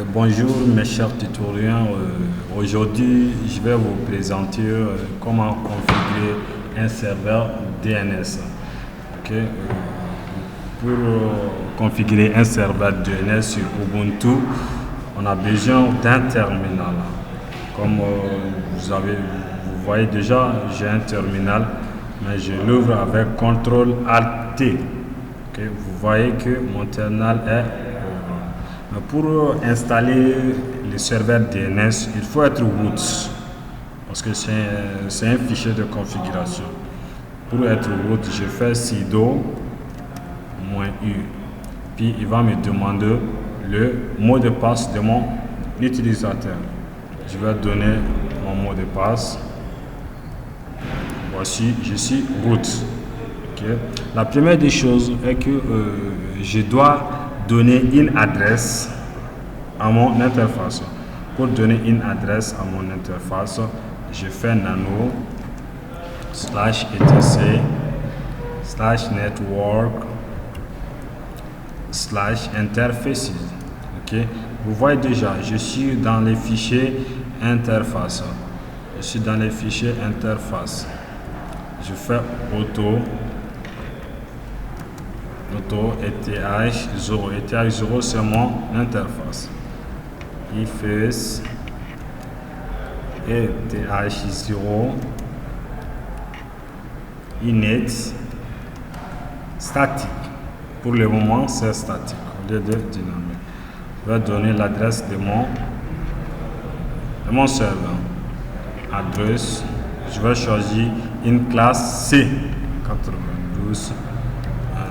Bonjour mes chers tutoriels. Aujourd'hui, je vais vous présenter comment configurer un serveur DNS. Ok, pour configurer un serveur DNS sur Ubuntu, on a besoin d'un terminal. Comme vous voyez déjà, j'ai un terminal, mais je l'ouvre avec CTRL-ALT-T. Okay, vous voyez que mon terminal est mais pour installer le serveur DNS, il faut être root parce que c'est un fichier de configuration. Pour être root, je fais sudo -u. Puis il va me demander le mot de passe de mon utilisateur. Je vais donner mon mot de passe. Voici, je suis root. Okay. La première des choses est que je dois donner une adresse à mon interface. Pour donner une adresse à mon interface, je fais nano /etc /network/interfaces. Okay. Vous voyez déjà, je suis dans les fichiers interface. Je suis dans les fichiers interface. Je fais auto ETH0. ETH0 c'est mon interface. Ifs ETH0 init statique. Pour le moment c'est statique au lieu de dynamique. Je vais donner l'adresse de mon serveur. Adresse, je vais choisir une classe C 92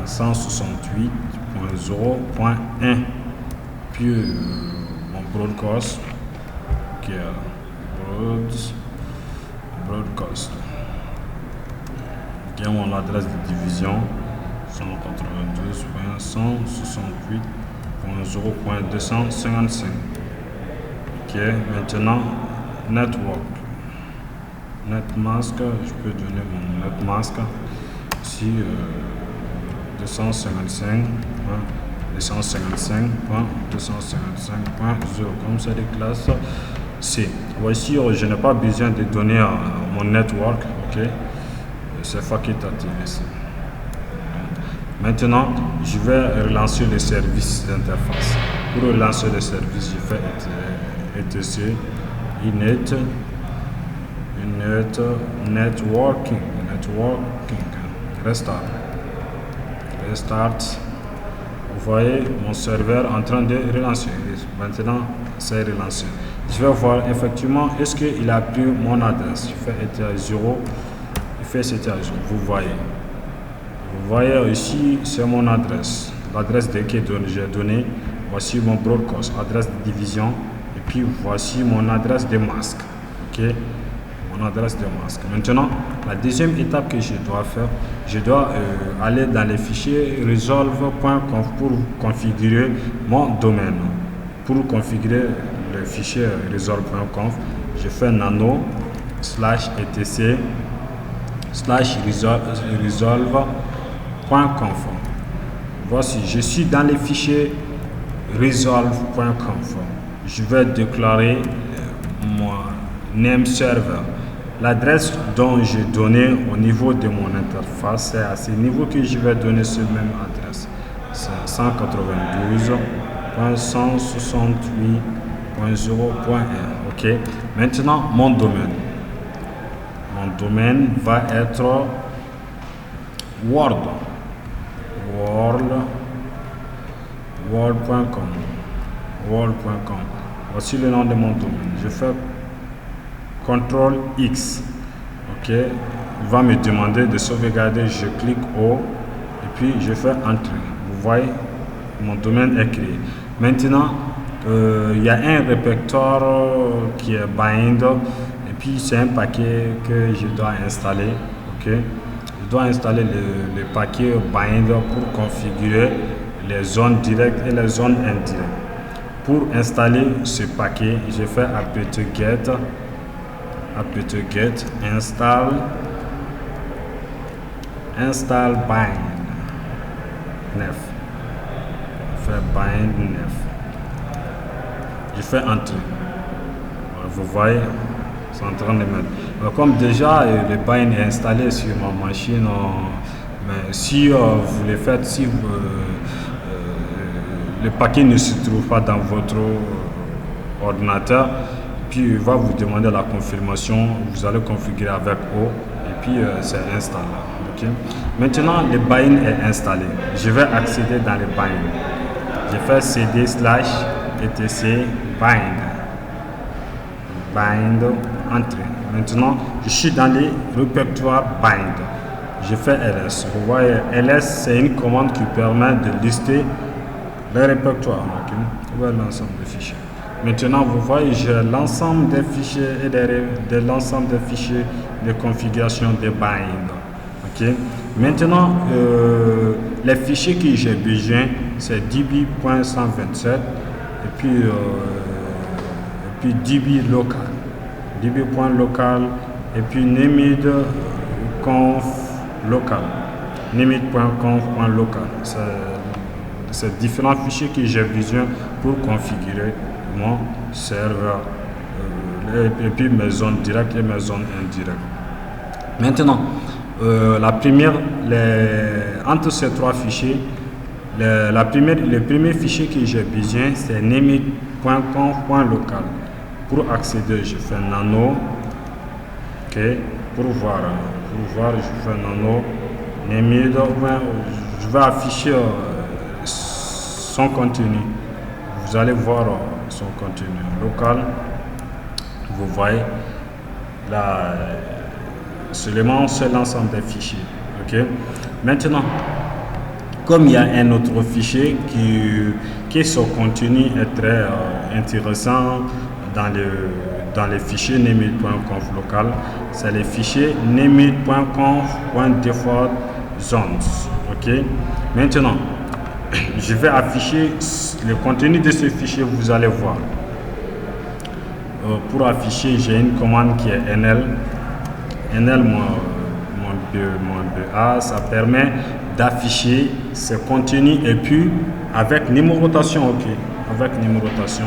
168.0.1, puis mon broadcast qui est broadcast qui est mon adresse de division 192.168.0.255. Ok, maintenant netmask, je peux donner mon netmask ici 255.255.0 comme c'est des classes C. Voici, je n'ai pas besoin de donner mon network, ok, c'est facultatif ici. Maintenant, je vais relancer le service d'interface. Pour relancer le service, je fais etc init networking restart. Vous voyez mon serveur en train de relancer. Maintenant c'est relancé. Je vais voir effectivement est-ce qu'il a pris mon adresse. Je fais ETH0, il fait ETH0. Vous voyez ici c'est mon adresse, l'adresse de que j'ai donné. Voici mon broadcast, adresse de division, et puis voici mon adresse de masque. Ok, mon adresse de masque. Maintenant, la deuxième étape que je dois faire, je dois aller dans les fichiers resolve.conf pour configurer mon domaine. Pour configurer le fichier resolve.conf, je fais nano /etc /resolve.conf. Voici, je suis dans les fichiers resolve.conf. Je vais déclarer mon name server. L'adresse dont j'ai donné au niveau de mon interface, c'est à ce niveau que je vais donner cette même adresse. C'est 192.168.0.1. Ok. Maintenant, mon domaine. Mon domaine va être world.com. Voici le nom de mon domaine. Je fais CTRL X. Ok, il va me demander de sauvegarder. Je clique O et puis je fais Entrée. Vous voyez, mon domaine est créé. Maintenant, il y a un répertoire qui est bind et puis c'est un paquet que je dois installer. Ok, je dois installer le paquet bind pour configurer les zones directes et les zones indirectes. Pour installer ce paquet, je fais apt-get install bind nef. Fait bind nef. Je fais entrer. Vous voyez, c'est en train de mettre. Comme déjà le bind est installé sur ma machine, mais si vous le faites, si le paquet ne se trouve pas dans votre ordinateur, puis il va vous demander la confirmation, vous allez configurer avec O et puis c'est installé. Okay? Maintenant, le bind est installé. Je vais accéder dans le bind. Je fais cd/etc bind. Bind, entrée. Maintenant, je suis dans les répertoires bind. Je fais ls. Vous voyez, ls, c'est une commande qui permet de lister les répertoires. Okay? Vous voyez l'ensemble des fichiers. Maintenant, vous voyez, j'ai l'ensemble des fichiers et de l'ensemble des fichiers de configuration de bind. Okay? Maintenant, les fichiers que j'ai besoin, c'est db.127 et puis db local, db.local et puis nemid.conf local, nemid.conf.local. C'est différents fichiers que j'ai besoin pour configurer mon serveur et puis mes zones directes et mes zones indirectes. Maintenant, entre ces trois fichiers, le premier fichier que j'ai besoin, c'est nemid.conf.local. Pour accéder, je fais nano. Okay. Pour voir, je fais nano. Nemid, je vais afficher son contenu. Vous allez voir son contenu local. Vous voyez là, seulement c'est l'ensemble des fichiers. Okay. Maintenant, comme il y a un autre fichier qui son contenu est très intéressant dans les fichiers nemid.conf local, c'est le fichier nemid.conf.default zones. Okay. Maintenant, je vais afficher le contenu de ce fichier, vous allez voir. Pour afficher, j'ai une commande qui est nl -BA, ça permet d'afficher ce contenu et puis avec numérotation. Ok, avec numérotation,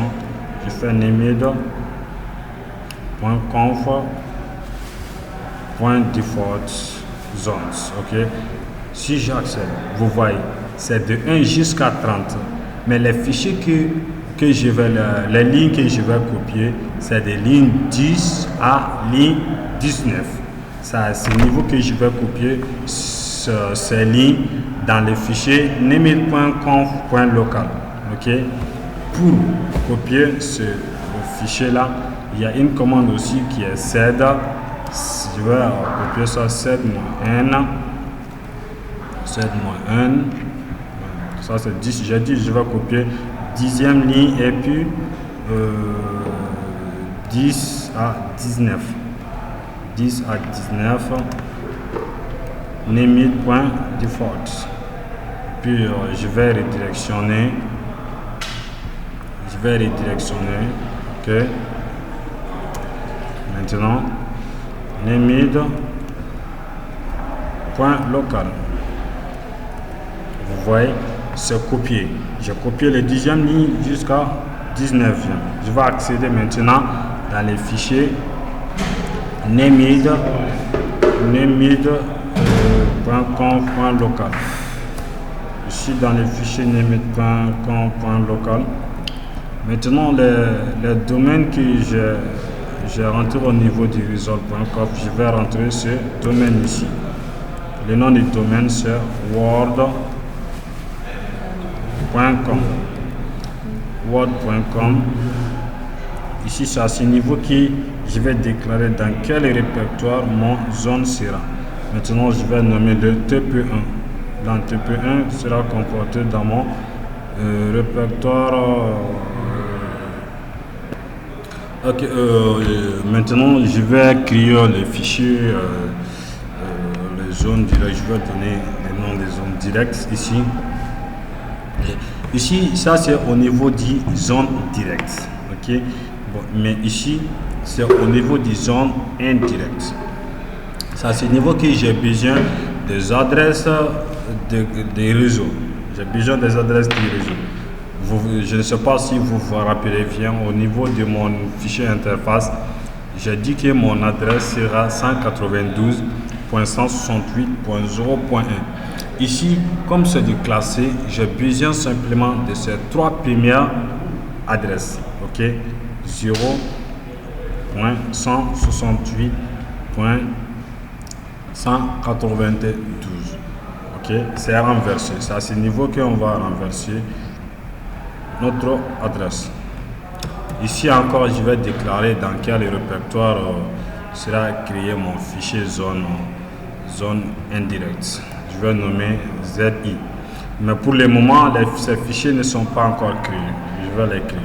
je fais nemid.conf.default zones. Ok, si j'accède, vous voyez, c'est de 1 jusqu'à 30, mais les fichiers que je vais, les lignes que je vais copier, c'est des lignes 10 à ligne 19. C'est ce niveau que je vais copier ces lignes dans le fichier nemid.conf.local. Okay? Pour copier ce fichier là, il y a une commande aussi qui est sed. Je vais copier ça, sed-1. Ça c'est 10. J'ai dit je vais copier 10e ligne et puis 10 à 19. 10 à 19 nemid.default. Puis je vais redirectionner. Ok. Maintenant nemid.local. Vous voyez, c'est copié. J'ai copié les 10e ligne jusqu'à 19e. Je vais accéder maintenant dans les fichiers nemid.conf.local. Je suis dans les fichiers nemid.conf.local. Maintenant, les domaines que j'ai rentré au niveau du result.conf, je vais rentrer ce domaine ici. Le nom du domaine c'est word.com. Word.com. Ici, c'est à ce niveau que je vais déclarer dans quel répertoire mon zone sera. Maintenant, je vais nommer le TP1. Dans TP1 sera comporté dans mon répertoire. Maintenant, je vais créer les fichiers, les zones directes. Je vais donner les noms des zones directes ici. Ici, ça c'est au niveau des zones directes. Ok. Bon, mais ici, c'est au niveau des zones indirectes. C'est à ce niveau que j'ai besoin des adresses des réseaux. J'ai besoin des adresses du réseau. je ne sais pas si vous vous rappelez bien, au niveau de mon fichier interface, j'ai dit que mon adresse sera 192.168.0.1. Ici, comme c'est du classé, j'ai besoin simplement de ces trois premières adresses. Ok, 0.168.192. Ok, c'est renversé. C'est à ce niveau qu'on va renverser notre adresse. Ici encore, je vais déclarer dans quel répertoire sera créé mon fichier zone indirecte. Je vais nommer ZI. Mais pour le moment, ces fichiers ne sont pas encore créés. Je vais les créer.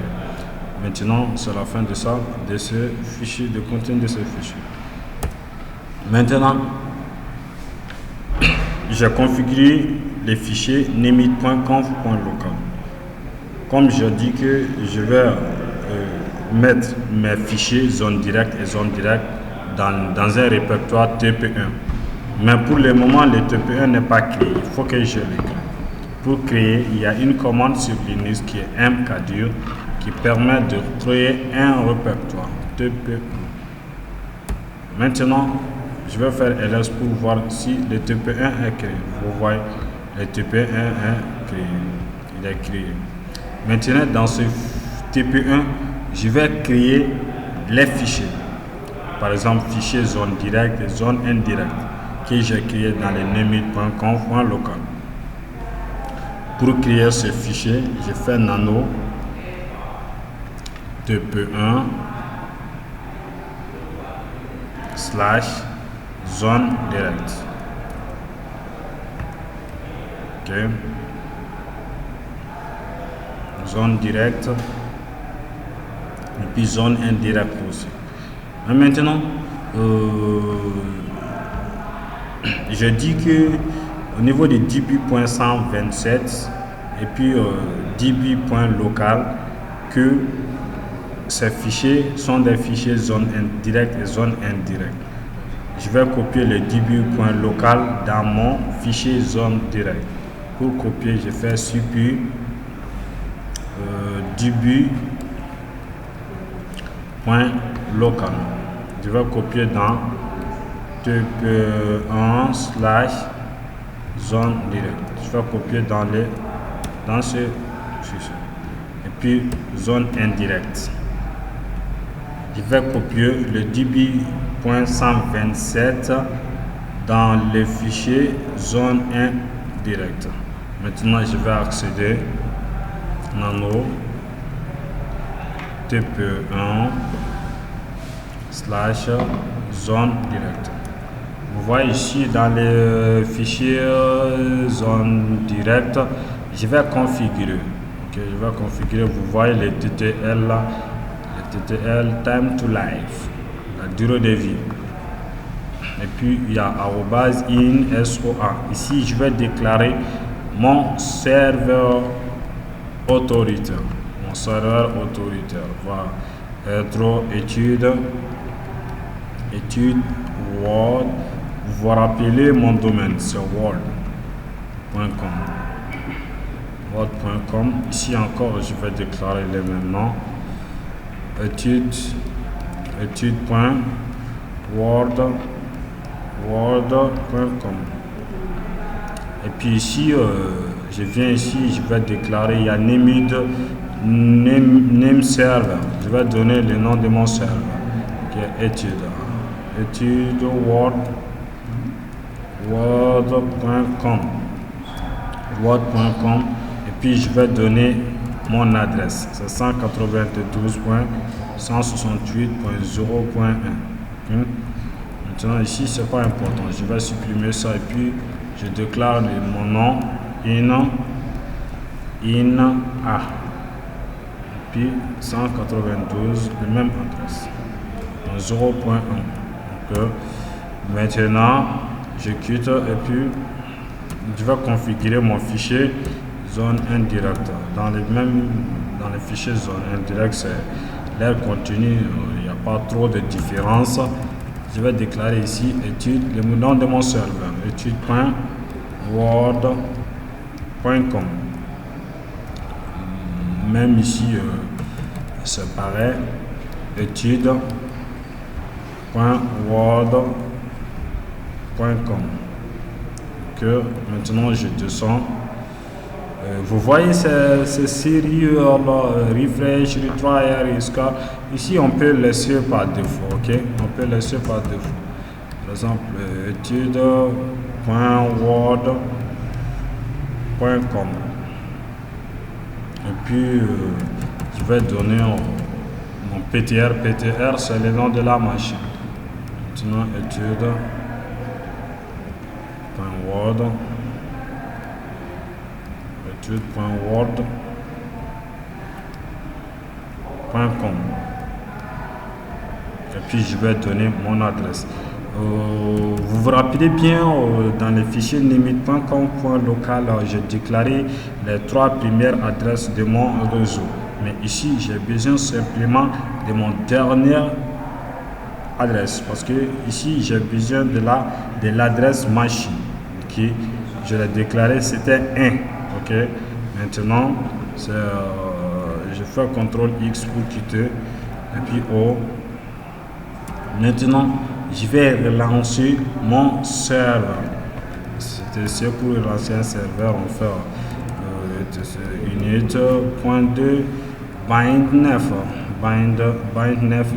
Maintenant, c'est la fin de ça, de ce fichier, de contenu de ce fichier. Maintenant, j'ai configuré les fichiers nemit.conf.local. Comme je dis que je vais mettre mes fichiers zone directe et zone directe dans un répertoire TP1. Mais pour le moment, le TP1 n'est pas créé. Il faut que je le crée. Pour créer, il y a une commande sur Linux qui est mkdir qui permet de créer un répertoire TP1. Maintenant, je vais faire ls pour voir si le TP1 est créé. Vous voyez, le TP1 est créé. Il est créé. Maintenant, dans ce TP1, je vais créer les fichiers. Par exemple, fichier zone directe et zone indirecte que j'ai créé dans le nemit.conf.local. Pour créer ce fichier, je fais nano TP1 / zone directe. Ok. Zone directe et puis zone indirecte aussi. Et maintenant, je dis que au niveau de db.127 et puis db.local que ces fichiers sont des fichiers zone directe et zone indirecte. Je vais copier le db.local dans mon fichier zone directe. Pour copier, je fais supi db.local. Je vais copier dans TP1 / zone directe. Je vais copier dans ce fichier. Et puis zone indirecte. Je vais copier le db.127 dans le fichier zone indirecte. Maintenant, je vais accéder nano TP1 / zone directe. Vous voyez ici dans le fichier zone directe, je vais configurer. Ok, je vais configurer. Vous voyez les TTL là, le TTL time to life, la durée de vie. Et puis il y a @in SOA. Ici, je vais déclarer mon serveur autoritaire. Mon serveur autoritaire va être étude Word. Vous vous rappelez mon domaine, c'est word.com. Word.com. Ici encore, je vais déclarer les mêmes noms. Word.com. Et puis ici, je viens ici, je vais déclarer, il y a name server. Je vais donner le nom de mon serveur qui est étude word.com. Et puis je vais donner mon adresse, c'est 192.168.0.1. Maintenant ici c'est pas important, je vais supprimer ça et puis je déclare mon nom in A, puis 192, la même adresse, 0.1. Donc, maintenant je quitte et puis je vais configurer mon fichier zone indirecte. Dans le fichier zone indirecte, c'est l'air continu, il n'y a pas trop de différence. Je vais déclarer ici étude, le nom de mon serveur, étude.word.com. même ici, c'est pareil. Études.word.com. Que maintenant je descends. Vous voyez ces séries là, refresh, retry, scar. Ici on peut laisser par défaut, ok? On peut laisser par défaut. Par exemple, études.word.com. Et puis je vais donner mon PTR. PTR c'est le nom de la machine. Maintenant études.word.com. Et puis je vais donner mon adresse. Vous vous rappelez bien, dans les fichiers limite.com.local, j'ai déclaré les 3 premières adresses de mon réseau. Mais ici, j'ai besoin simplement de mon dernière adresse, parce que ici, j'ai besoin de l'adresse machine. Okay? Je l'ai déclaré, c'était 1. Ok, maintenant je fais CTRL X pour quitter et puis O. Maintenant je vais relancer mon serveur. C'est pour relancer un serveur, on fait init.2 bind 9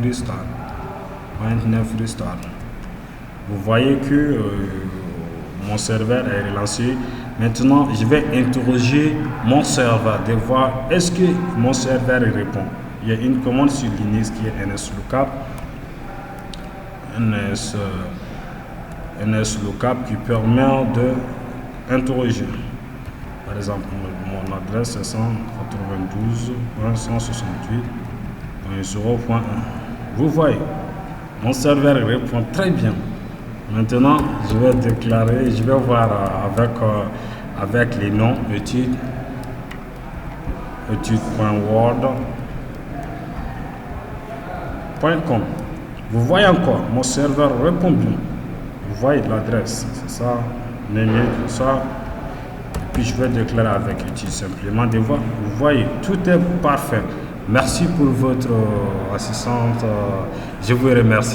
restart. Vous voyez que mon serveur est relancé. Maintenant, je vais interroger mon serveur de voir est-ce que mon serveur répond. Il y a une commande sur Linux qui est nslookup. nslookup qui permet d'interroger. Par exemple, mon adresse est 192.168.0.1. Vous voyez, mon serveur répond très bien. Maintenant, je vais déclarer, je vais voir avec les noms études.word.com. Vous voyez encore, mon serveur répond bien. Vous voyez l'adresse, c'est ça, ça. Et puis je vais déclarer avec études simplement de voir. Vous voyez, tout est parfait. Merci pour votre assistante. Je vous remercie.